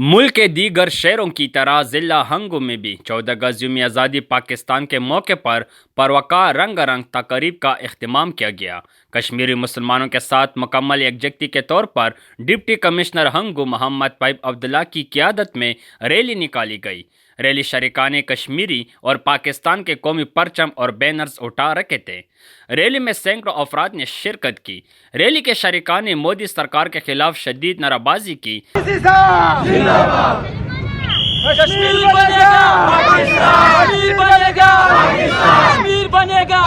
मुल्क के दीगर शहरों की तरह ज़िला हंगो में भी 14 अगस्त यौम आज़ादी पाकिस्तान के मौके पर परवकार रंगारंग तकरीब का इख्तिमाम किया गया। कश्मीरी मुसलमानों के साथ मुकम्मल यकजहती के तौर पर डिप्टी कमिश्नर हंगो मोहम्मद पाइप अब्दुल्ला की क़ियादत में रैली निकाली गई। रैली शरीकाने कश्मीरी और पाकिस्तान के कौमी परचम और बैनर्स उठा रखे थे। रैली में सैकड़ों अफराद ने शिरकत की। रैली के शरीकान ने मोदी सरकार के खिलाफ शदीद नाराबाजी की। कश्मीर बनेगा पाकिस्तान, कश्मीर बनेगा पाकिस्तान, कश्मीर बनेगा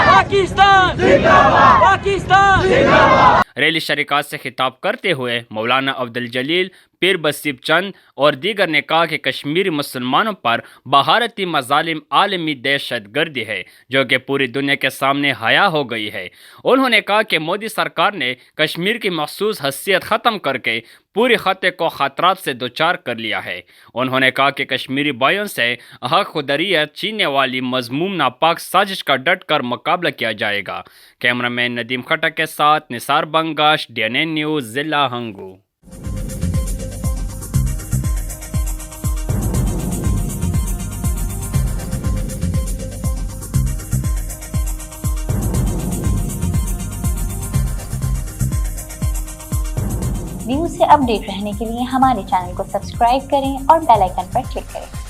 पाकिस्तान, जिंदाबाद पाकिस्तान, जिंदाबाद। रैली शरीकात से खिताब करते हुए मौलाना अब्दुल जलील पीर बसीब चंद और दीगर ने कहा कि कश्मीरी मुसलमानों पर भारती मजालिम आलमी दहशत गर्दी है जो कि पूरी दुनिया के सामने हया हो गई है। उन्होंने कहा कि मोदी सरकार ने कश्मीर की मखसूस हैसियत ख़त्म करके पूरे खत्े को खतरात से दोचार कर लिया है। उन्होंने कहा कि कश्मीरी भाइयों से हक खुदरियत छीनने वाली मजमूम नापाक साजिश का डट कर मुकाबला किया जाएगा। कैमरामैन नदीम खटक के साथ निसार बंगाश, DNN न्यूज़, ज़िला हंगो। न्यूज़ से अपडेट रहने के लिए हमारे चैनल को सब्सक्राइब करें और बेल आइकन पर क्लिक करें।